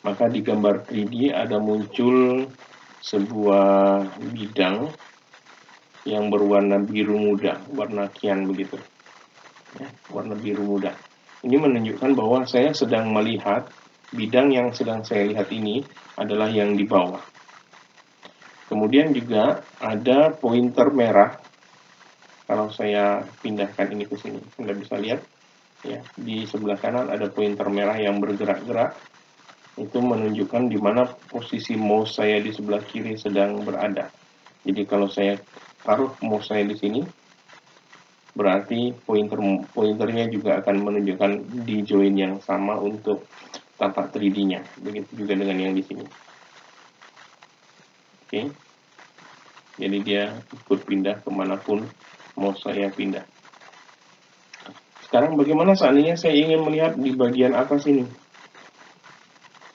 maka di gambar 3D ada muncul sebuah bidang yang berwarna biru muda, warna kian begitu, ya, warna biru muda. Ini menunjukkan bahwa saya sedang melihat bidang yang sedang saya lihat ini adalah yang di bawah. Kemudian juga ada pointer merah. Kalau saya pindahkan ini ke sini, Anda bisa lihat ya, di sebelah kanan ada pointer merah yang bergerak-gerak. Itu menunjukkan di mana posisi mouse saya di sebelah kiri sedang berada. Jadi kalau saya taruh mouse saya di sini, berarti pointernya juga akan menunjukkan di join yang sama untuk tampak 3D-nya. Begitu juga dengan yang di sini. Oke. Jadi dia ikut pindah kemanapun mouse saya pindah. Sekarang bagaimana seandainya saya ingin melihat di bagian atas ini?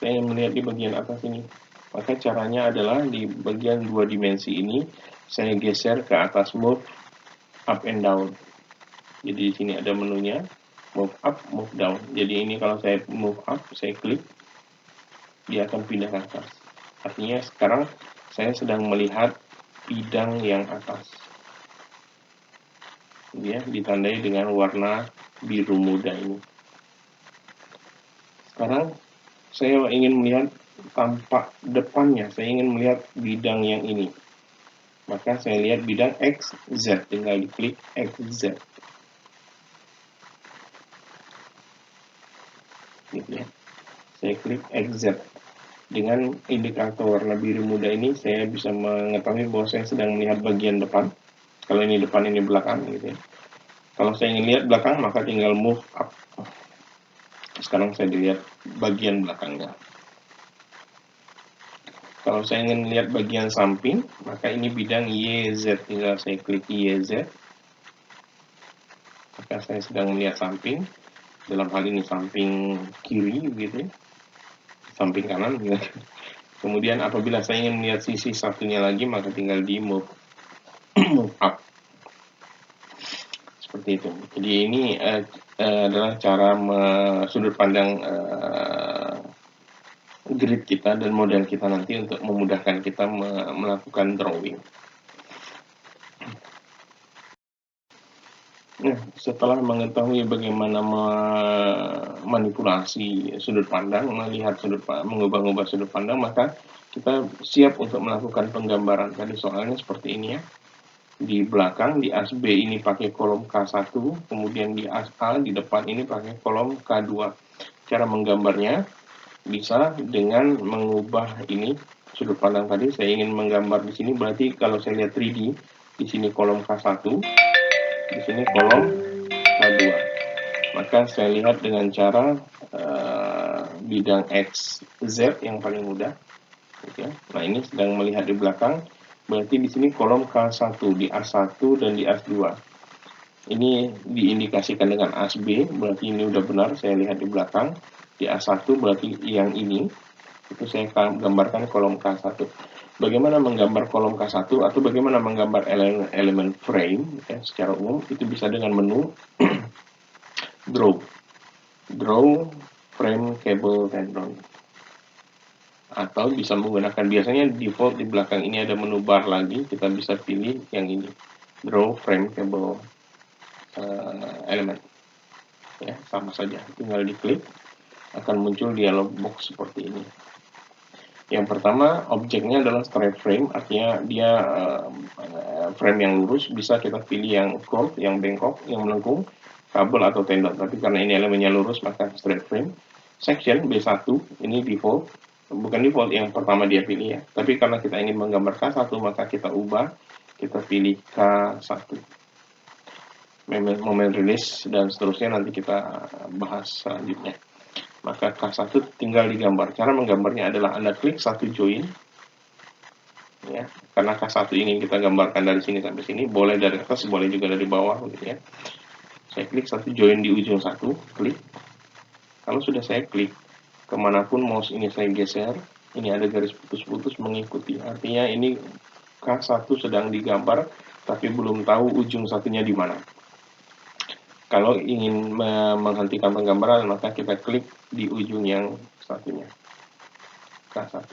Saya ingin melihat di bagian atas ini. Maka caranya adalah di bagian 2 dimensi ini, saya geser ke atas move up and down. Jadi di sini ada menunya, move up, move down. Jadi ini kalau saya move up, saya klik, dia akan pindah ke atas. Artinya sekarang saya sedang melihat bidang yang atas. Dia ditandai dengan warna biru muda ini. Sekarang saya ingin melihat tampak depannya, saya ingin melihat bidang yang ini. Maka saya lihat bidang X, Z, tinggal diklik X, Z. Gitu ya. Saya klik X, Z. Dengan indikator warna biru muda ini, saya bisa mengetahui bahwa saya sedang melihat bagian depan. Kalau ini depan, ini belakang, gitu ya. Kalau saya ingin lihat belakang, maka tinggal move up. Sekarang saya dilihat bagian belakangnya. Kalau saya ingin lihat bagian samping, maka ini bidang YZ. Tinggal saya klik YZ. Maka saya sedang melihat samping. Dalam hal ini samping kiri, gitu ya. Samping kanan, gitu. Kemudian apabila saya ingin melihat sisi satunya lagi, maka tinggal di move up. seperti itu. Jadi ini adalah cara sudut pandang grid kita dan model kita nanti untuk memudahkan kita melakukan drawing. Nah, setelah mengetahui bagaimana manipulasi sudut pandang, mengubah-ubah sudut pandang, maka kita siap untuk melakukan penggambaran. Tadi soalnya seperti ini ya. Di belakang, di as B ini pakai kolom K1, kemudian di as A di depan ini pakai kolom K2. Cara menggambarnya bisa dengan mengubah ini sudut pandang tadi. Saya ingin menggambar di sini, berarti kalau saya lihat 3D, di sini kolom K1, di sini kolom K2. Maka saya lihat dengan cara bidang X, Z yang paling mudah. Oke. Nah, ini sedang melihat di belakang, berarti di sini kolom K1, di as1 dan di as2. Ini diindikasikan dengan as B, berarti ini udah benar, saya lihat di belakang. Di as1 berarti yang ini, itu saya gambarkan kolom K1. Bagaimana menggambar kolom K1 atau bagaimana menggambar elemen frame ya, secara umum itu bisa dengan menu draw frame cable tendon, atau bisa menggunakan, biasanya default di belakang ini ada menu bar lagi, kita bisa pilih yang ini, draw frame cable element ya, sama saja, tinggal diklik akan muncul dialog box seperti ini. Yang pertama, objeknya adalah straight frame, artinya dia frame yang lurus. Bisa kita pilih yang curve, yang bengkok, yang melengkung, kabel atau tendon. Tapi karena ini elemennya lurus, maka straight frame. Section B1, ini default. Bukan default, yang pertama dia pilih ya. Tapi karena kita ingin menggambar K1, maka kita ubah, kita pilih K1. Moment release dan seterusnya nanti kita bahas selanjutnya. Maka K1 tinggal digambar. Cara menggambarnya adalah Anda klik satu join. Ya, karena K1 ingin kita gambarkan dari sini sampai sini, boleh dari atas, boleh juga dari bawah gitu ya. Saya klik satu join di ujung satu, klik. Kalau sudah saya klik, kemanapun mouse ini saya geser, ini ada garis putus-putus mengikuti. Artinya ini K1 sedang digambar, tapi belum tahu ujung satunya di mana. Kalau ingin menghentikan penggambaran, maka kita klik di ujung yang satunya, K1.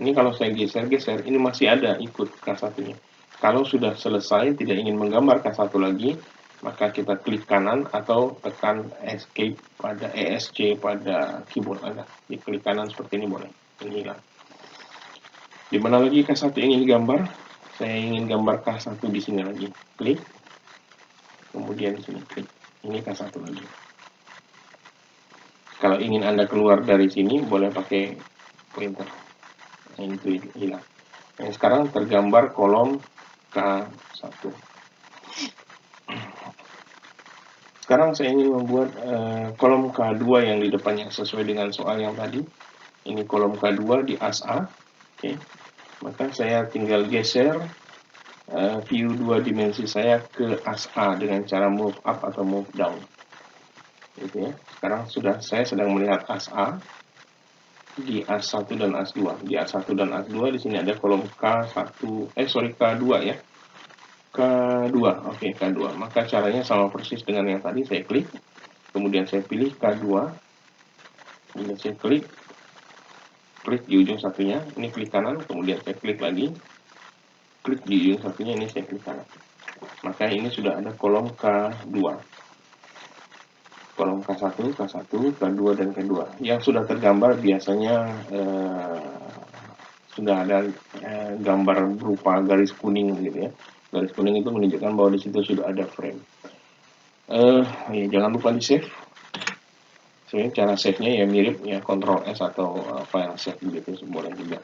Ini kalau saya geser-geser, ini masih ada ikut K1-nya. Kalau sudah selesai, tidak ingin menggambar K1 lagi, maka kita klik kanan atau tekan escape pada ESC pada keyboard Anda. Di klik kanan seperti ini boleh. Ini hilang. Di mana lagi K1 ingin digambar? Saya ingin gambar K1 di sini lagi. Klik. Kemudian di sini klik. Ini K1 lagi. Kalau ingin Anda keluar dari sini, boleh pakai pointer. Nah, itu hilang. Yang sekarang tergambar kolom K1. Sekarang saya ingin membuat kolom K2 yang di depannya sesuai dengan soal yang tadi. Ini kolom K2 di as A. Oke. Maka saya tinggal geser view 2 dimensi saya ke as A dengan cara move up atau move down. Gitu ya. Sekarang saya sedang melihat as A di as1 dan as2. Di as1 dan as2 di sini ada kolom K2 ya. K2, oke, K2. Maka caranya sama persis dengan yang tadi, saya klik, kemudian saya pilih K2, kemudian saya klik di ujung satunya, ini klik kanan, kemudian saya klik lagi, klik di ujung satunya, ini saya klik kanan. Maka ini sudah ada kolom K2. Kolom K1, K2, dan K2. Yang sudah tergambar biasanya sudah ada gambar berupa garis kuning gitu ya. Garis kuning itu menunjukkan bahwa di situ sudah ada frame. Ya, jangan lupa di save. Sebenarnya cara save-nya ya mirip ya, Ctrl S atau file save begitu, boleh juga.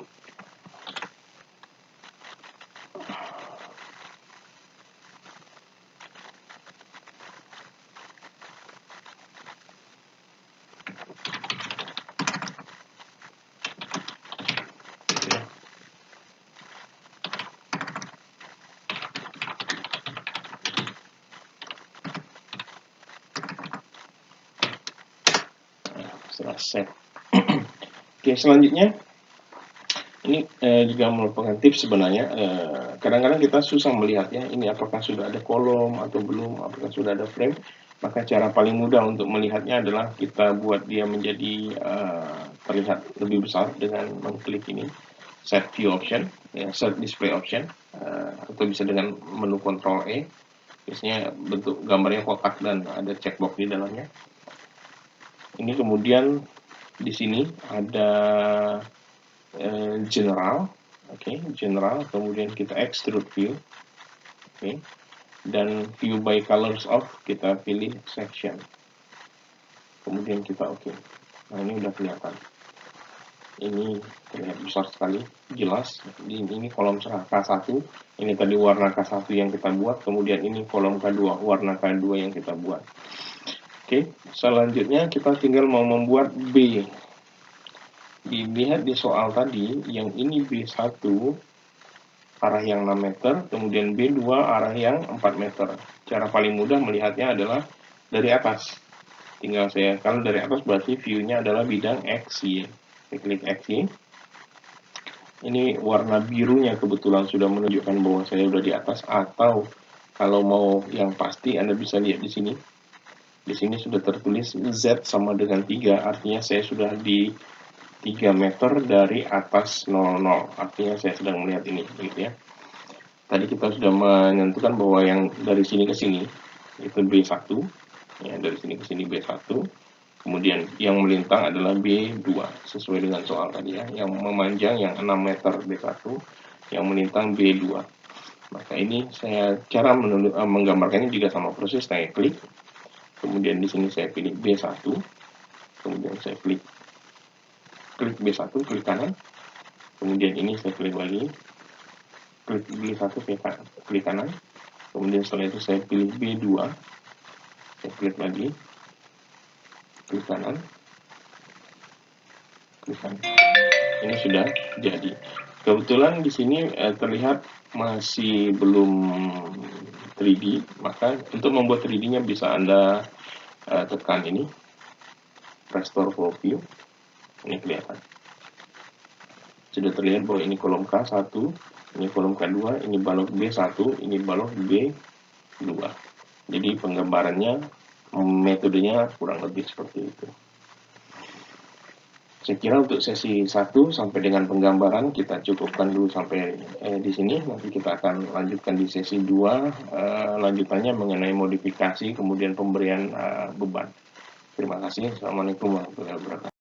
Setelah save. Oke, selanjutnya Ini juga merupakan tips sebenarnya. Kadang-kadang kita susah melihatnya, ini apakah sudah ada kolom atau belum, apakah sudah ada frame. Maka cara paling mudah untuk melihatnya adalah kita buat dia menjadi terlihat lebih besar dengan mengklik ini, set view option, ya, set display option, atau bisa dengan menu Ctrl E. Biasanya bentuk gambarnya kotak dan ada checkbox di dalamnya. Ini kemudian di sini ada general, general, kemudian kita extrude view, dan view by colors of kita pilih section, kemudian kita Nah ini udah kelihatan, ini terlihat besar sekali, jelas. Ini kolom K1, ini tadi warna K1 yang kita buat, kemudian ini kolom K2, warna K2 yang kita buat. Selanjutnya kita tinggal mau membuat B. Dilihat di soal tadi, yang ini B1 arah yang 6 meter, kemudian B2 arah yang 4 meter. Cara paling mudah melihatnya adalah dari atas. Tinggal kalau dari atas berarti view-nya adalah bidang XY. Saya klik XY. Ini warna birunya kebetulan sudah menunjukkan bahwa saya sudah di atas, atau kalau mau yang pasti Anda bisa lihat di sini. Di sini sudah tertulis Z sama dengan 3, artinya saya sudah di 3 meter dari atas 00, artinya saya sedang melihat ini, gitu ya. Tadi kita sudah menentukan bahwa yang dari sini ke sini itu B1, ya, dari sini ke sini B1, kemudian yang melintang adalah B2 sesuai dengan soal tadi ya, yang memanjang yang 6 meter B1, yang melintang B2. Maka ini saya cara menggambarkannya juga sama proses, saya klik, kemudian di sini saya pilih B1, kemudian saya klik B1, klik kanan, kemudian ini saya klik lagi, klik B1, klik kanan, kemudian setelah itu saya pilih B2, saya klik lagi, klik kanan, klik kanan. Ini sudah jadi. Kebetulan di sini terlihat masih belum 3D, maka untuk membuat 3D-nya bisa Anda tekan ini, restore full view. Ini kelihatan. Sudah terlihat bahwa ini kolom K1, ini kolom K2, ini balok B1, ini balok B2. Jadi penggambarannya, metodenya kurang lebih seperti itu. Saya kira untuk sesi 1 sampai dengan penggambaran kita cukupkan dulu sampai di sini. Nanti kita akan lanjutkan di sesi 2, lanjutannya mengenai modifikasi kemudian pemberian beban. Terima kasih. Assalamualaikum warahmatullahi wabarakatuh.